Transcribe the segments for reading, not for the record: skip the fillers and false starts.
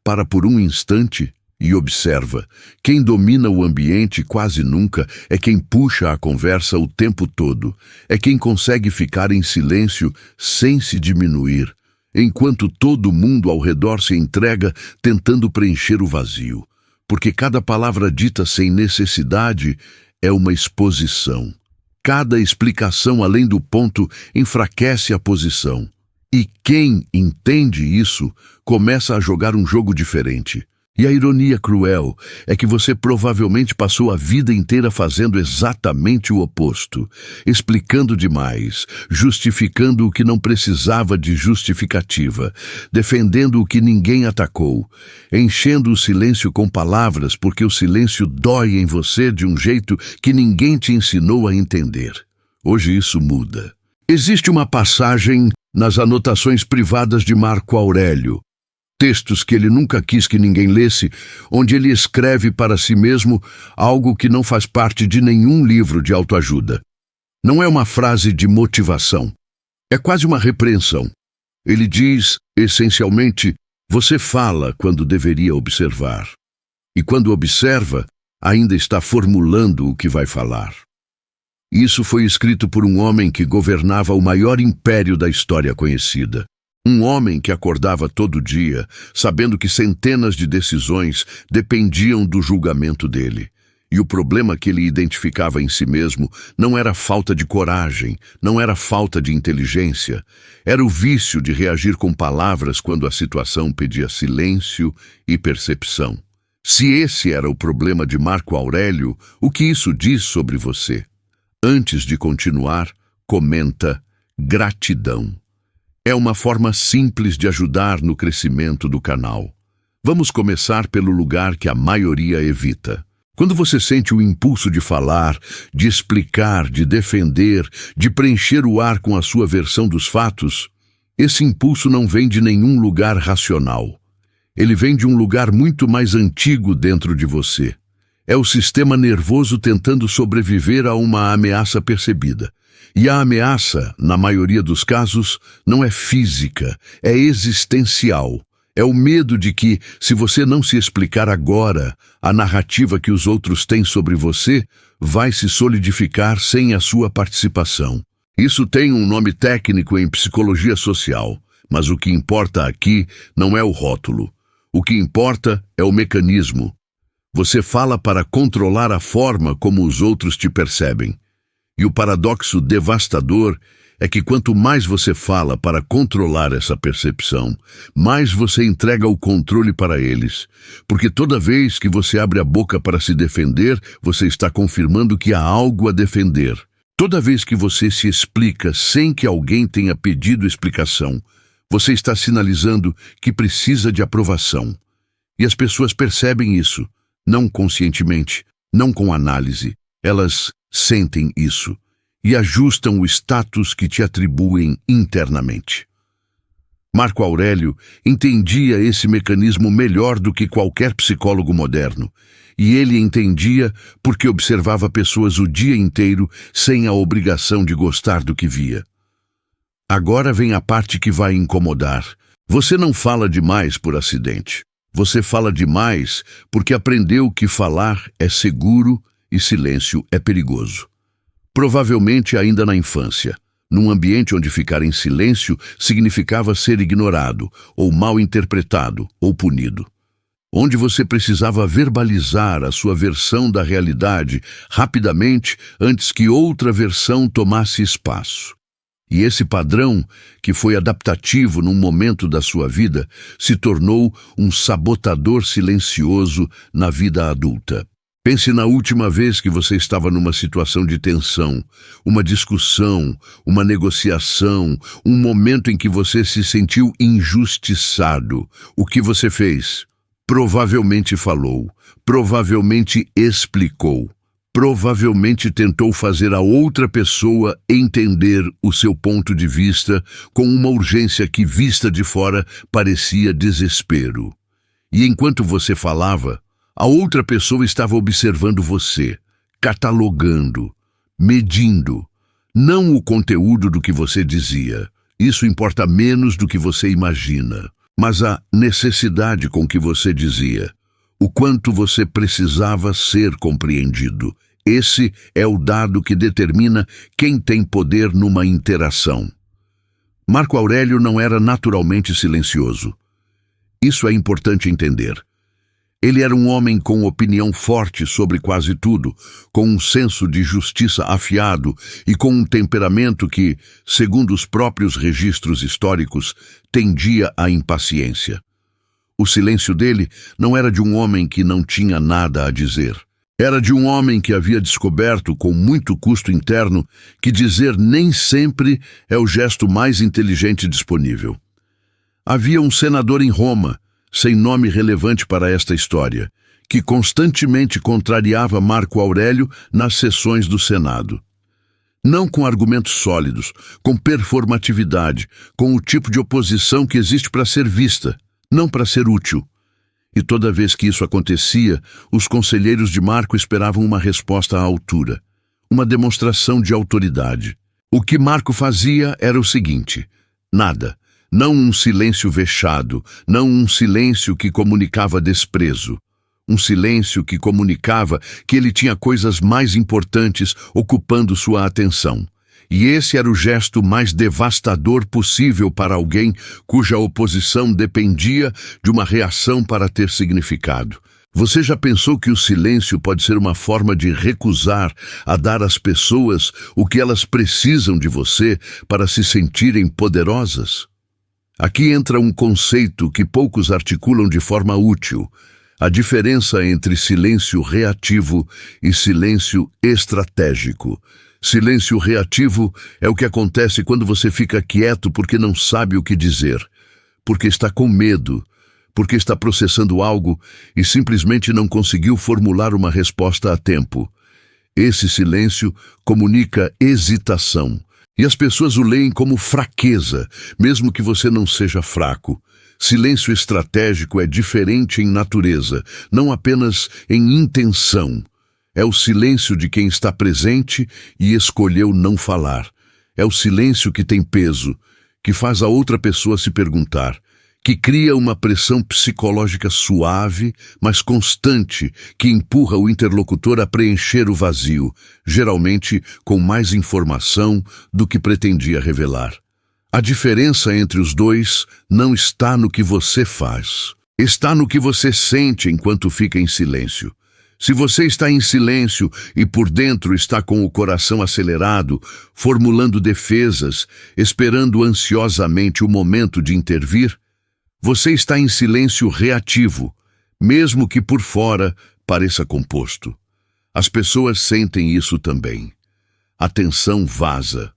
Para por um instante e observa. Quem domina o ambiente quase nunca é quem puxa a conversa o tempo todo. É quem consegue ficar em silêncio sem se diminuir, enquanto todo mundo ao redor se entrega tentando preencher o vazio. Porque cada palavra dita sem necessidade é uma exposição. Cada explicação além do ponto enfraquece a posição. E quem entende isso começa a jogar um jogo diferente. E a ironia cruel é que você provavelmente passou a vida inteira fazendo exatamente o oposto, explicando demais, justificando o que não precisava de justificativa, defendendo o que ninguém atacou, enchendo o silêncio com palavras porque o silêncio dói em você de um jeito que ninguém te ensinou a entender. Hoje isso muda. Existe uma passagem nas anotações privadas de Marco Aurélio, textos que ele nunca quis que ninguém lesse, onde ele escreve para si mesmo algo que não faz parte de nenhum livro de autoajuda. Não é uma frase de motivação, é quase uma repreensão. Ele diz, essencialmente, você fala quando deveria observar. E quando observa, ainda está formulando o que vai falar. Isso foi escrito por um homem que governava o maior império da história conhecida. Um homem que acordava todo dia, sabendo que centenas de decisões dependiam do julgamento dele. E o problema que ele identificava em si mesmo não era falta de coragem, não era falta de inteligência. Era o vício de reagir com palavras quando a situação pedia silêncio e percepção. Se esse era o problema de Marco Aurélio, o que isso diz sobre você? Antes de continuar, comenta gratidão. É uma forma simples de ajudar no crescimento do canal. Vamos começar pelo lugar que a maioria evita. Quando você sente o impulso de falar, de explicar, de defender, de preencher o ar com a sua versão dos fatos, esse impulso não vem de nenhum lugar racional. Ele vem de um lugar muito mais antigo dentro de você. É o sistema nervoso tentando sobreviver a uma ameaça percebida. E a ameaça, na maioria dos casos, não é física, é existencial. É o medo de que, se você não se explicar agora, a narrativa que os outros têm sobre você vai se solidificar sem a sua participação. Isso tem um nome técnico em psicologia social, mas o que importa aqui não é o rótulo. O que importa é o mecanismo. Você fala para controlar a forma como os outros te percebem. E o paradoxo devastador é que quanto mais você fala para controlar essa percepção, mais você entrega o controle para eles. Porque toda vez que você abre a boca para se defender, você está confirmando que há algo a defender. Toda vez que você se explica sem que alguém tenha pedido explicação, você está sinalizando que precisa de aprovação. E as pessoas percebem isso, não conscientemente, não com análise. Elas sentem isso e ajustam o status que te atribuem internamente. Marco Aurélio entendia esse mecanismo melhor do que qualquer psicólogo moderno, e ele entendia porque observava pessoas o dia inteiro sem a obrigação de gostar do que via. Agora vem a parte que vai incomodar. Você não fala demais por acidente. Você fala demais porque aprendeu que falar é seguro e silêncio é perigoso. Provavelmente ainda na infância, num ambiente onde ficar em silêncio significava ser ignorado, ou mal interpretado, ou punido. Onde você precisava verbalizar a sua versão da realidade rapidamente antes que outra versão tomasse espaço. E esse padrão, que foi adaptativo num momento da sua vida, se tornou um sabotador silencioso na vida adulta. Pense na última vez que você estava numa situação de tensão, uma discussão, uma negociação, um momento em que você se sentiu injustiçado. O que você fez? Provavelmente falou, provavelmente explicou, provavelmente tentou fazer a outra pessoa entender o seu ponto de vista com uma urgência que, vista de fora, parecia desespero. E enquanto você falava, a outra pessoa estava observando você, catalogando, medindo, não o conteúdo do que você dizia. Isso importa menos do que você imagina. mas a necessidade com que você dizia, o quanto você precisava ser compreendido. Esse é o dado que determina quem tem poder numa interação. Marco Aurélio não era naturalmente silencioso. Isso é importante entender. Ele era um homem com opinião forte sobre quase tudo, com um senso de justiça afiado e com um temperamento que, segundo os próprios registros históricos, tendia à impaciência. O silêncio dele não era de um homem que não tinha nada a dizer. Era de um homem que havia descoberto, com muito custo interno, que dizer nem sempre é o gesto mais inteligente disponível. Havia um senador em Roma, sem nome relevante para esta história, que constantemente contrariava Marco Aurélio nas sessões do Senado. Não com argumentos sólidos, com performatividade, com o tipo de oposição que existe para ser vista, não para ser útil. E toda vez que isso acontecia, os conselheiros de Marco esperavam uma resposta à altura, uma demonstração de autoridade. O que Marco fazia era o seguinte: nada. Não um silêncio vexado, não um silêncio que comunicava desprezo. Um silêncio que comunicava que ele tinha coisas mais importantes ocupando sua atenção. E esse era o gesto mais devastador possível para alguém cuja oposição dependia de uma reação para ter significado. Você já pensou que o silêncio pode ser uma forma de recusar a dar às pessoas o que elas precisam de você para se sentirem poderosas? Aqui entra um conceito que poucos articulam de forma útil: a diferença entre silêncio reativo e silêncio estratégico. Silêncio reativo é o que acontece quando você fica quieto porque não sabe o que dizer, porque está com medo, porque está processando algo e simplesmente não conseguiu formular uma resposta a tempo. Esse silêncio comunica hesitação. E as pessoas o leem como fraqueza, mesmo que você não seja fraco. Silêncio estratégico é diferente em natureza, não apenas em intenção. É o silêncio de quem está presente e escolheu não falar. É o silêncio que tem peso, que faz a outra pessoa se perguntar, que cria uma pressão psicológica suave, mas constante, que empurra o interlocutor a preencher o vazio, geralmente com mais informação do que pretendia revelar. A diferença entre os dois não está no que você faz, está no que você sente enquanto fica em silêncio. Se você está em silêncio e por dentro está com o coração acelerado, formulando defesas, esperando ansiosamente o momento de intervir, você está em silêncio reativo, mesmo que por fora pareça composto. As pessoas sentem isso também. A tensão vaza,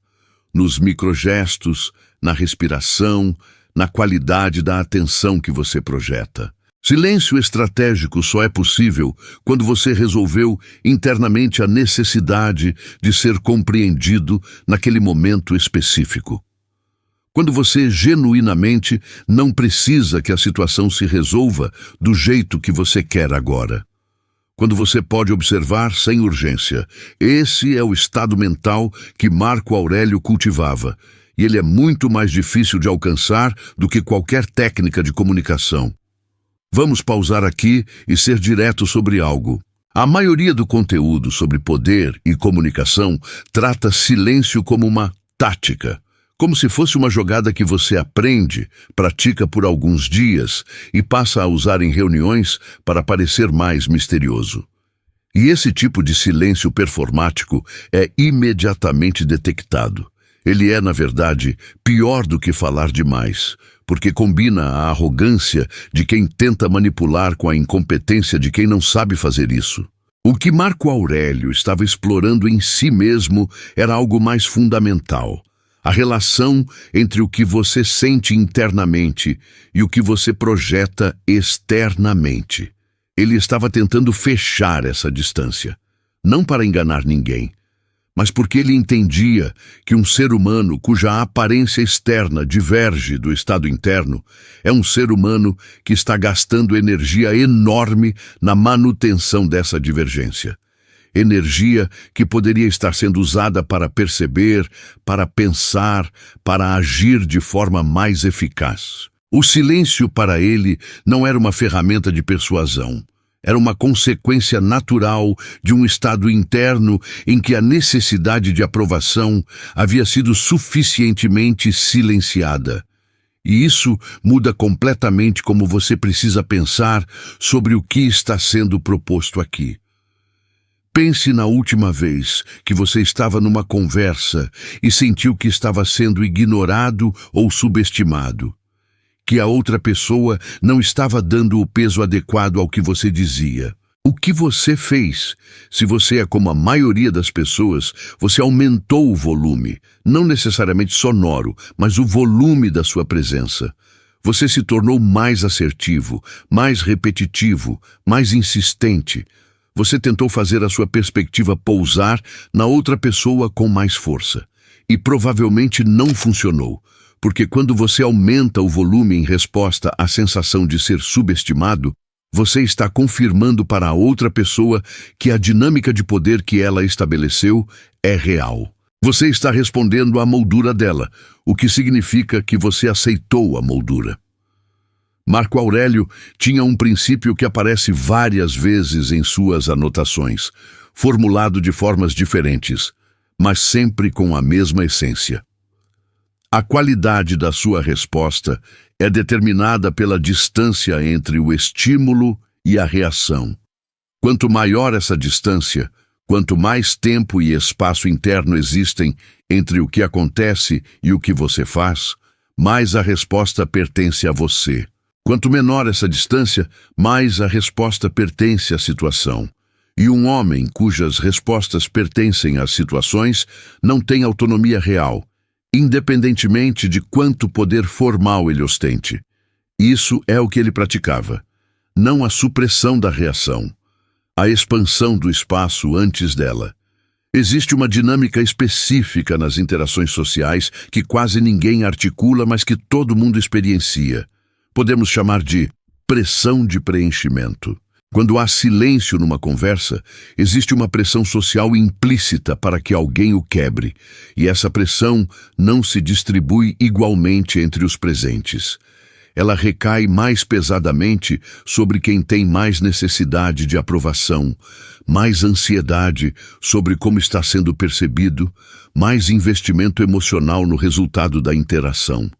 nos microgestos, na respiração, na qualidade da atenção que você projeta. Silêncio estratégico só é possível quando você resolveu internamente a necessidade de ser compreendido naquele momento específico. Quando você genuinamente não precisa que a situação se resolva do jeito que você quer agora. Quando você pode observar sem urgência. Esse é o estado mental que Marco Aurélio cultivava, e ele é muito mais difícil de alcançar do que qualquer técnica de comunicação. Vamos pausar aqui e ser direto sobre algo. A maioria do conteúdo sobre poder e comunicação trata silêncio como uma tática, como se fosse uma jogada que você aprende, pratica por alguns dias e passa a usar em reuniões para parecer mais misterioso. E esse tipo de silêncio performático é imediatamente detectado. Ele é, na verdade, pior do que falar demais, porque combina a arrogância de quem tenta manipular com a incompetência de quem não sabe fazer isso. O que Marco Aurélio estava explorando em si mesmo era algo mais fundamental. A relação entre o que você sente internamente e o que você projeta externamente. Ele estava tentando fechar essa distância, não para enganar ninguém, mas porque ele entendia que um ser humano cuja aparência externa diverge do estado interno é um ser humano que está gastando energia enorme na manutenção dessa divergência. Energia que poderia estar sendo usada para perceber, para pensar, para agir de forma mais eficaz. O silêncio para ele não era uma ferramenta de persuasão. Era uma consequência natural de um estado interno em que a necessidade de aprovação havia sido suficientemente silenciada. E isso muda completamente como você precisa pensar sobre o que está sendo proposto aqui. Pense na última vez que você estava numa conversa e sentiu que estava sendo ignorado ou subestimado, que a outra pessoa não estava dando o peso adequado ao que você dizia. O que você fez? Se você é como a maioria das pessoas, você aumentou o volume, não necessariamente sonoro, mas o volume da sua presença. Você se tornou mais assertivo, mais repetitivo, mais insistente. Você tentou fazer a sua perspectiva pousar na outra pessoa com mais força. E provavelmente não funcionou. Porque quando você aumenta o volume em resposta à sensação de ser subestimado, você está confirmando para a outra pessoa que a dinâmica de poder que ela estabeleceu é real. Você está respondendo à moldura dela, o que significa que você aceitou a moldura. Marco Aurélio tinha um princípio que aparece várias vezes em suas anotações, formulado de formas diferentes, mas sempre com a mesma essência. A qualidade da sua resposta é determinada pela distância entre o estímulo e a reação. Quanto maior essa distância, quanto mais tempo e espaço interno existem entre o que acontece e o que você faz, mais a resposta pertence a você. Quanto menor essa distância, mais a resposta pertence à situação. E um homem cujas respostas pertencem às situações não tem autonomia real, independentemente de quanto poder formal ele ostente. Isso é o que ele praticava. Não a supressão da reação, a expansão do espaço antes dela. Existe uma dinâmica específica nas interações sociais que quase ninguém articula, mas que todo mundo experiencia. Podemos chamar de pressão de preenchimento. Quando há silêncio numa conversa, existe uma pressão social implícita para que alguém o quebre, e essa pressão não se distribui igualmente entre os presentes. Ela recai mais pesadamente sobre quem tem mais necessidade de aprovação, mais ansiedade sobre como está sendo percebido, mais investimento emocional no resultado da interação.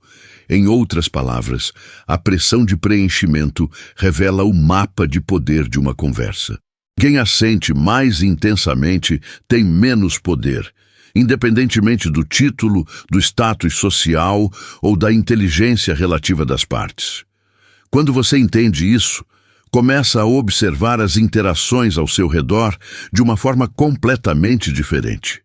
Em outras palavras, a pressão de preenchimento revela o mapa de poder de uma conversa. Quem a sente mais intensamente tem menos poder, independentemente do título, do status social ou da inteligência relativa das partes. Quando você entende isso, começa a observar as interações ao seu redor de uma forma completamente diferente.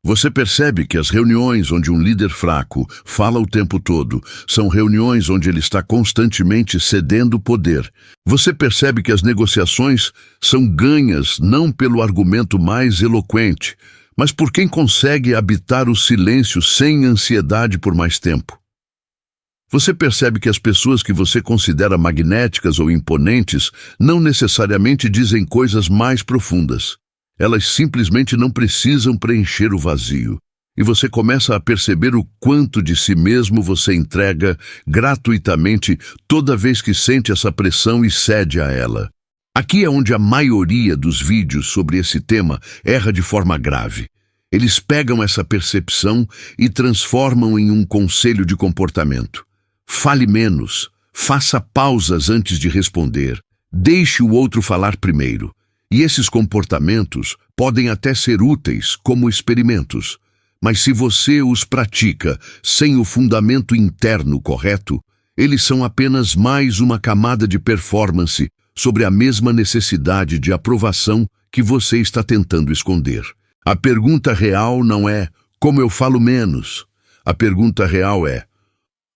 Você percebe que as reuniões onde um líder fraco fala o tempo todo são reuniões onde ele está constantemente cedendo poder. Você percebe que as negociações são ganhas não pelo argumento mais eloquente, mas por quem consegue habitar o silêncio sem ansiedade por mais tempo. Você percebe que as pessoas que você considera magnéticas ou imponentes não necessariamente dizem coisas mais profundas. Elas simplesmente não precisam preencher o vazio. E você começa a perceber o quanto de si mesmo você entrega gratuitamente toda vez que sente essa pressão e cede a ela. Aqui é onde a maioria dos vídeos sobre esse tema erra de forma grave. Eles pegam essa percepção e transformam em um conselho de comportamento. Fale menos, faça pausas antes de responder, deixe o outro falar primeiro. E esses comportamentos podem até ser úteis como experimentos, mas se você os pratica sem o fundamento interno correto, eles são apenas mais uma camada de performance sobre a mesma necessidade de aprovação que você está tentando esconder. A pergunta real não é como eu falo menos. A pergunta real é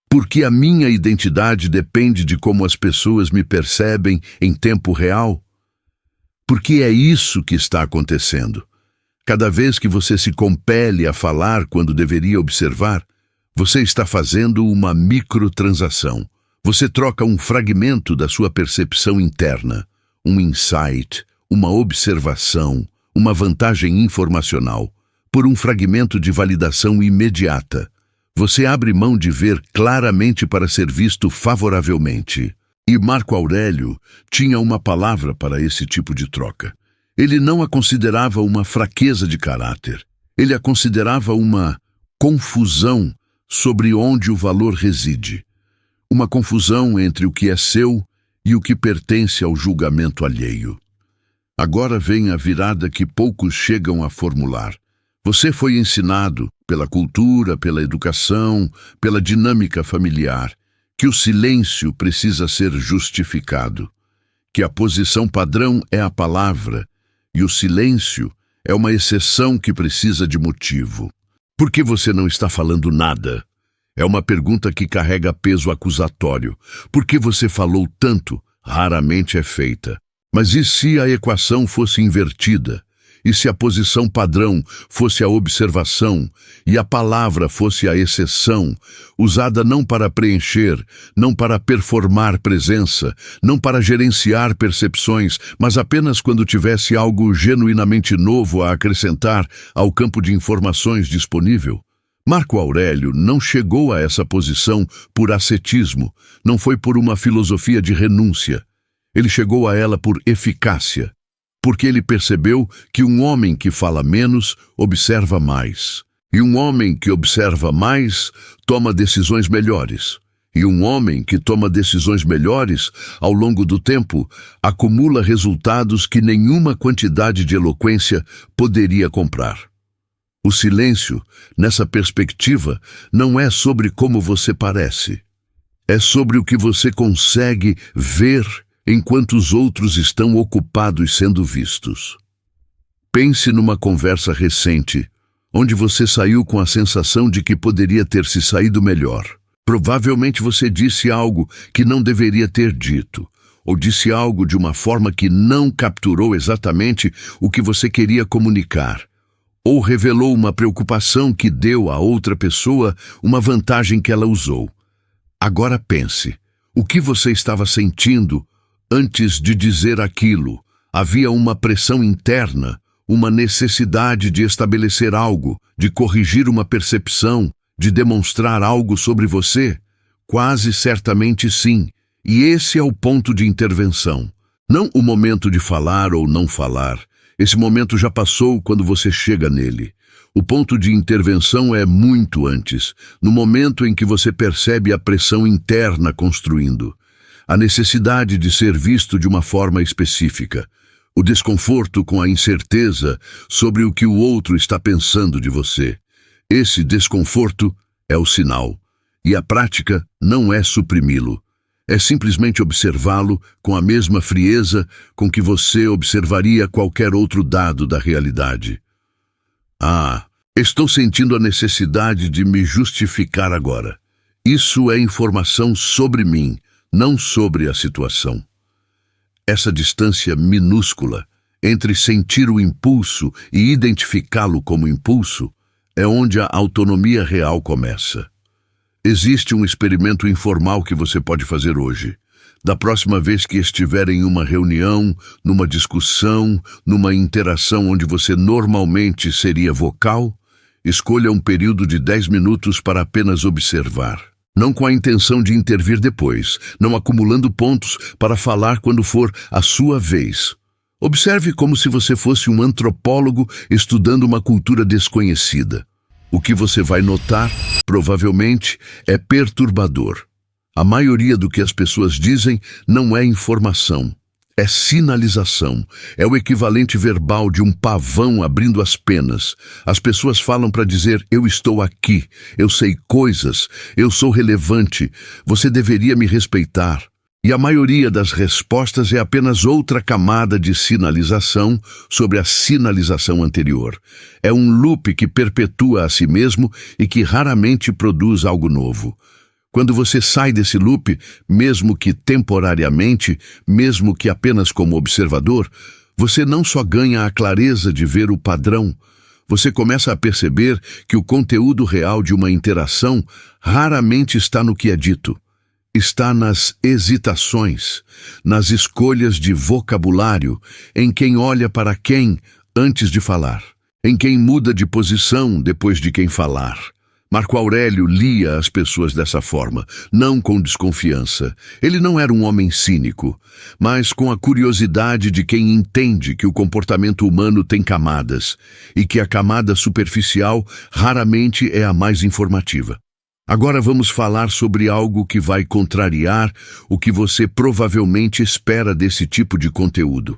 por que a minha identidade depende de como as pessoas me percebem em tempo real? Porque é isso que está acontecendo. Cada vez que você se compele a falar quando deveria observar, você está fazendo uma microtransação. Você troca um fragmento da sua percepção interna, um insight, uma observação, uma vantagem informacional, por um fragmento de validação imediata. Você abre mão de ver claramente para ser visto favoravelmente. E Marco Aurélio tinha uma palavra para esse tipo de troca. Ele não a considerava uma fraqueza de caráter. Ele a considerava uma confusão sobre onde o valor reside. Uma confusão entre o que é seu e o que pertence ao julgamento alheio. Agora vem a virada que poucos chegam a formular. Você foi ensinado, pela cultura, pela educação, pela dinâmica familiar, que o silêncio precisa ser justificado, que a posição padrão é a palavra e o silêncio é uma exceção que precisa de motivo. Por que você não está falando nada? É uma pergunta que carrega peso acusatório. Por que você falou tanto? Raramente é feita. Mas e se a equação fosse invertida? E se a posição padrão fosse a observação e a palavra fosse a exceção, usada não para preencher, não para performar presença, não para gerenciar percepções, mas apenas quando tivesse algo genuinamente novo a acrescentar ao campo de informações disponível? Marco Aurélio não chegou a essa posição por ascetismo, não foi por uma filosofia de renúncia. Ele chegou a ela por eficácia. Porque ele percebeu que um homem que fala menos observa mais. E um homem que observa mais toma decisões melhores. E um homem que toma decisões melhores, ao longo do tempo, acumula resultados que nenhuma quantidade de eloquência poderia comprar. O silêncio, nessa perspectiva, não é sobre como você parece. É sobre o que você consegue ver enquanto os outros estão ocupados sendo vistos. Pense numa conversa recente, onde você saiu com a sensação de que poderia ter se saído melhor. Provavelmente você disse algo que não deveria ter dito, ou disse algo de uma forma que não capturou exatamente o que você queria comunicar, ou revelou uma preocupação que deu à outra pessoa uma vantagem que ela usou. Agora pense, o que você estava sentindo antes de dizer aquilo? Havia uma pressão interna, uma necessidade de estabelecer algo, de corrigir uma percepção, de demonstrar algo sobre você? Quase certamente sim, e esse é o ponto de intervenção. Não o momento de falar ou não falar. Esse momento já passou quando você chega nele. O ponto de intervenção é muito antes, no momento em que você percebe a pressão interna construindo. A necessidade de ser visto de uma forma específica, o desconforto com a incerteza sobre o que o outro está pensando de você. Esse desconforto é o sinal, e a prática não é suprimi-lo. É simplesmente observá-lo com a mesma frieza com que você observaria qualquer outro dado da realidade. Estou sentindo a necessidade de me justificar agora. Isso é informação sobre mim, não sobre a situação. Essa distância minúscula entre sentir o impulso e identificá-lo como impulso é onde a autonomia real começa. Existe um experimento informal que você pode fazer hoje. Da próxima vez que estiver em uma reunião, numa discussão, numa interação onde você normalmente seria vocal, escolha um período de 10 minutos para apenas observar. Não com a intenção de intervir depois, não acumulando pontos para falar quando for a sua vez. Observe como se você fosse um antropólogo estudando uma cultura desconhecida. O que você vai notar, provavelmente, é perturbador. A maioria do que as pessoas dizem não é informação, é sinalização. É o equivalente verbal de um pavão abrindo as penas. As pessoas falam para dizer: eu estou aqui, eu sei coisas, eu sou relevante, você deveria me respeitar. E a maioria das respostas é apenas outra camada de sinalização sobre a sinalização anterior. É um loop que perpetua a si mesmo e que raramente produz algo novo. Quando você sai desse loop, mesmo que temporariamente, mesmo que apenas como observador, você não só ganha a clareza de ver o padrão, você começa a perceber que o conteúdo real de uma interação raramente está no que é dito. Está nas hesitações, nas escolhas de vocabulário, em quem olha para quem antes de falar, em quem muda de posição depois de quem falar, Marco Aurélio lia as pessoas dessa forma, não com desconfiança. Ele não era um homem cínico, mas com a curiosidade de quem entende que o comportamento humano tem camadas e que a camada superficial raramente é a mais informativa. Agora vamos falar sobre algo que vai contrariar o que você provavelmente espera desse tipo de conteúdo.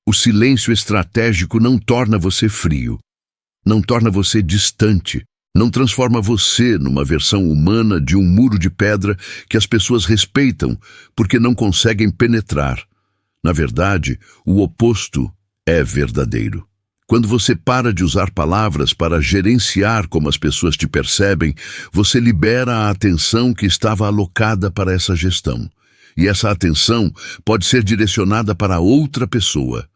O silêncio estratégico não torna você frio, não torna você distante, não transforma você numa versão humana de um muro de pedra que as pessoas respeitam porque não conseguem penetrar. Na verdade, o oposto é verdadeiro. Quando você para de usar palavras para gerenciar como as pessoas te percebem, você libera a atenção que estava alocada para essa gestão. E essa atenção pode ser direcionada para outra pessoa,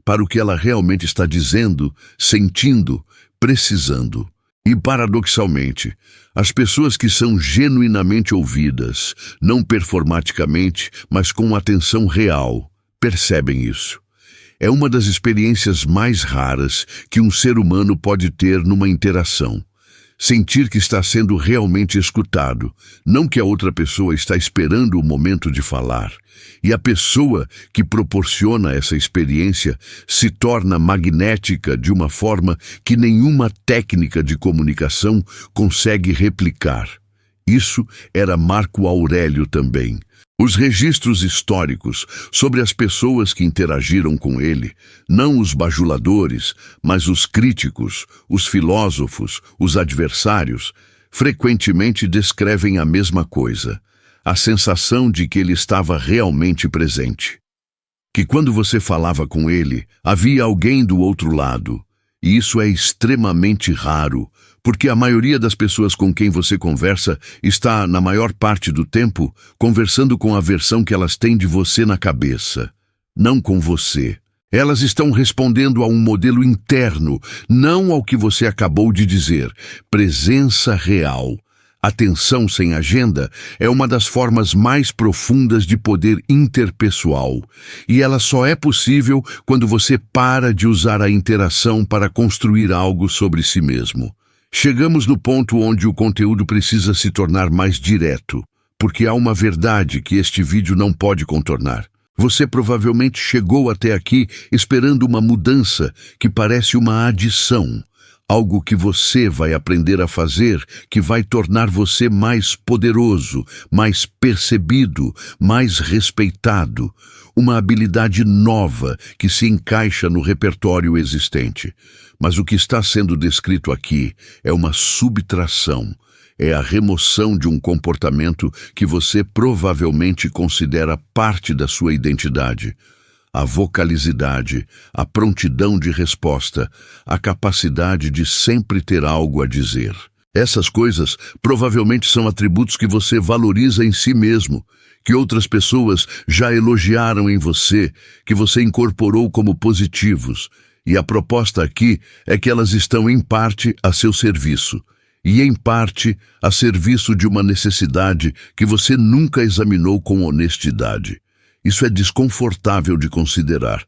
para o que ela realmente está dizendo, sentindo, precisando. E, paradoxalmente, as pessoas que são genuinamente ouvidas, não performaticamente, mas com atenção real, percebem isso. É uma das experiências mais raras que um ser humano pode ter numa interação. Sentir que está sendo realmente escutado, não que a outra pessoa está esperando o momento de falar. E a pessoa que proporciona essa experiência se torna magnética de uma forma que nenhuma técnica de comunicação consegue replicar. Isso era Marco Aurélio também. Os registros históricos sobre as pessoas que interagiram com ele, não os bajuladores, mas os críticos, os filósofos, os adversários, frequentemente descrevem a mesma coisa, a sensação de que ele estava realmente presente. Que quando você falava com ele, havia alguém do outro lado, e isso é extremamente raro, porque a maioria das pessoas com quem você conversa está, na maior parte do tempo, conversando com a versão que elas têm de você na cabeça, não com você. Elas estão respondendo a um modelo interno, não ao que você acabou de dizer. Presença real. Atenção sem agenda é uma das formas mais profundas de poder interpessoal, e ela só é possível quando você para de usar a interação para construir algo sobre si mesmo. Chegamos no ponto onde o conteúdo precisa se tornar mais direto, porque há uma verdade que este vídeo não pode contornar. Você provavelmente chegou até aqui esperando uma mudança que parece uma adição, algo que você vai aprender a fazer que vai tornar você mais poderoso, mais percebido, mais respeitado, uma habilidade nova que se encaixa no repertório existente. Mas o que está sendo descrito aqui é uma subtração, é a remoção de um comportamento que você provavelmente considera parte da sua identidade. A vocalicidade, a prontidão de resposta, a capacidade de sempre ter algo a dizer. Essas coisas provavelmente são atributos que você valoriza em si mesmo, que outras pessoas já elogiaram em você, que você incorporou como positivos. E a proposta aqui é que elas estão em parte a seu serviço, e em parte a serviço de uma necessidade que você nunca examinou com honestidade. Isso é desconfortável de considerar,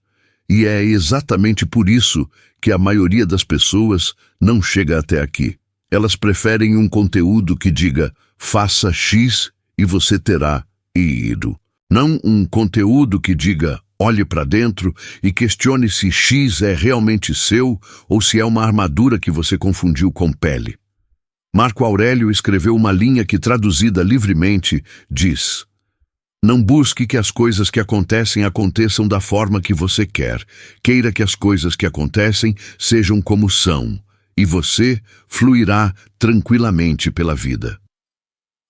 e é exatamente por isso que a maioria das pessoas não chega até aqui. Elas preferem um conteúdo que diga, faça X e você terá Y. Não um conteúdo que diga, olhe para dentro e questione se X é realmente seu ou se é uma armadura que você confundiu com pele. Marco Aurélio escreveu uma linha que, traduzida livremente, diz: não busque que as coisas que acontecem aconteçam da forma que você quer. Queira que as coisas que acontecem sejam como são, e você fluirá tranquilamente pela vida.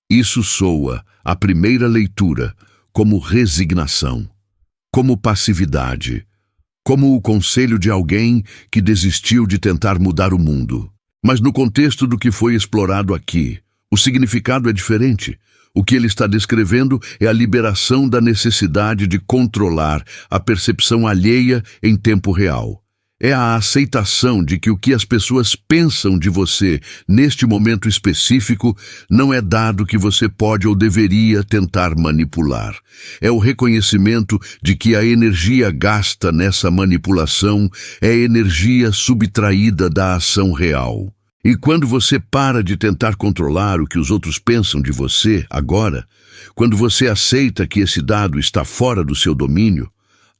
Isso soa, à primeira leitura, como resignação, como passividade, como o conselho de alguém que desistiu de tentar mudar o mundo. Mas no contexto do que foi explorado aqui, o significado é diferente. O que ele está descrevendo é a liberação da necessidade de controlar a percepção alheia em tempo real. É a aceitação de que o que as pessoas pensam de você neste momento específico não é dado que você pode ou deveria tentar manipular. É o reconhecimento de que a energia gasta nessa manipulação é energia subtraída da ação real. E quando você para de tentar controlar o que os outros pensam de você agora, quando você aceita que esse dado está fora do seu domínio,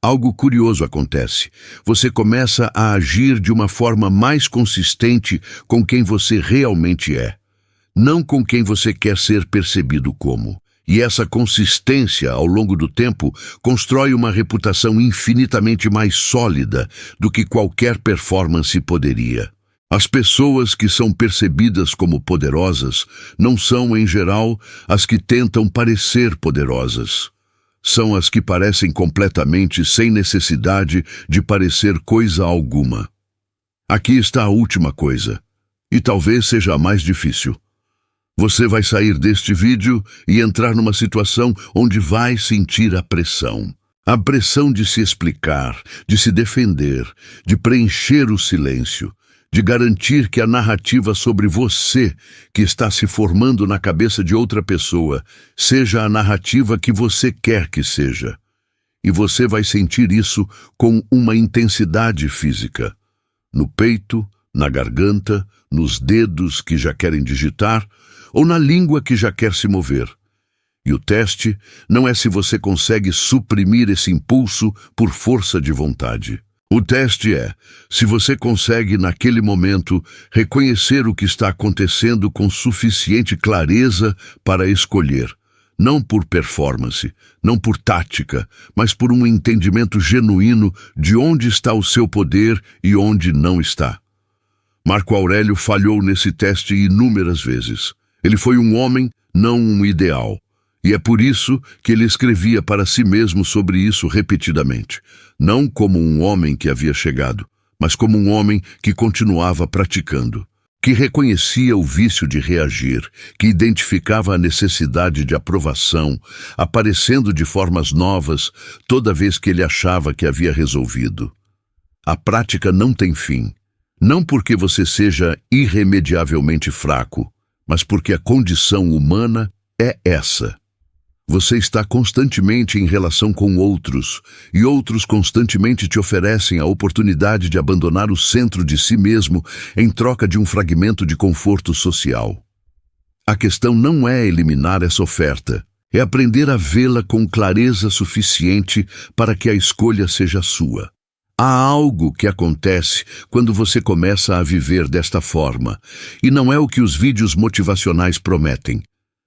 algo curioso acontece. Você começa a agir de uma forma mais consistente com quem você realmente é, não com quem você quer ser percebido como. E essa consistência, ao longo do tempo, constrói uma reputação infinitamente mais sólida do que qualquer performance poderia. As pessoas que são percebidas como poderosas não são, em geral, as que tentam parecer poderosas. São as que parecem completamente sem necessidade de parecer coisa alguma. Aqui está a última coisa, e talvez seja a mais difícil. Você vai sair deste vídeo e entrar numa situação onde vai sentir a pressão. A pressão de se explicar, de se defender, de preencher o silêncio, de garantir que a narrativa sobre você, que está se formando na cabeça de outra pessoa, seja a narrativa que você quer que seja. E você vai sentir isso com uma intensidade física. No peito, na garganta, nos dedos que já querem digitar, ou na língua que já quer se mover. E o teste não é se você consegue suprimir esse impulso por força de vontade. O teste é se você consegue, naquele momento, reconhecer o que está acontecendo com suficiente clareza para escolher, não por performance, não por tática, mas por um entendimento genuíno de onde está o seu poder e onde não está. Marco Aurélio falhou nesse teste inúmeras vezes. Ele foi um homem, não um ideal. E é por isso que ele escrevia para si mesmo sobre isso repetidamente. Não como um homem que havia chegado, mas como um homem que continuava praticando, que reconhecia o vício de reagir, que identificava a necessidade de aprovação, aparecendo de formas novas toda vez que ele achava que havia resolvido. A prática não tem fim, não porque você seja irremediavelmente fraco, mas porque a condição humana é essa. Você está constantemente em relação com outros, e outros constantemente te oferecem a oportunidade de abandonar o centro de si mesmo em troca de um fragmento de conforto social. A questão não é eliminar essa oferta, é aprender a vê-la com clareza suficiente para que a escolha seja sua. Há algo que acontece quando você começa a viver desta forma, e não é o que os vídeos motivacionais prometem.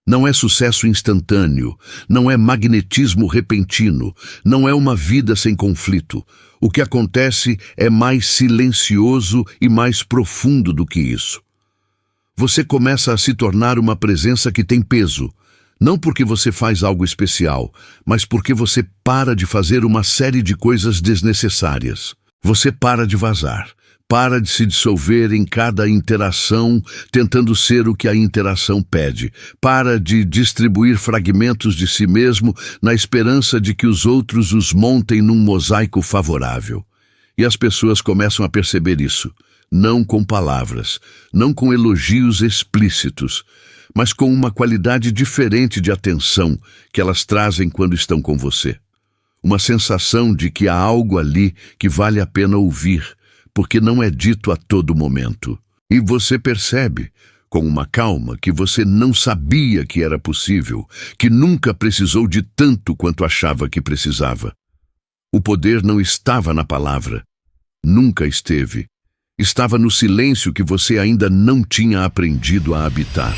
Não é sucesso instantâneo, não é magnetismo repentino, não é uma vida sem conflito. O que acontece é mais silencioso e mais profundo do que isso. Você começa a se tornar uma presença que tem peso, não porque você faz algo especial, mas porque você para de fazer uma série de coisas desnecessárias. Você para de vazar. Para de se dissolver em cada interação, tentando ser o que a interação pede. Para de distribuir fragmentos de si mesmo na esperança de que os outros os montem num mosaico favorável. E as pessoas começam a perceber isso, não com palavras, não com elogios explícitos, mas com uma qualidade diferente de atenção que elas trazem quando estão com você. Uma sensação de que há algo ali que vale a pena ouvir, porque não é dito a todo momento. E você percebe, com uma calma, que você não sabia que era possível, que nunca precisou de tanto quanto achava que precisava. O poder não estava na palavra. Nunca esteve. Estava no silêncio que você ainda não tinha aprendido a habitar.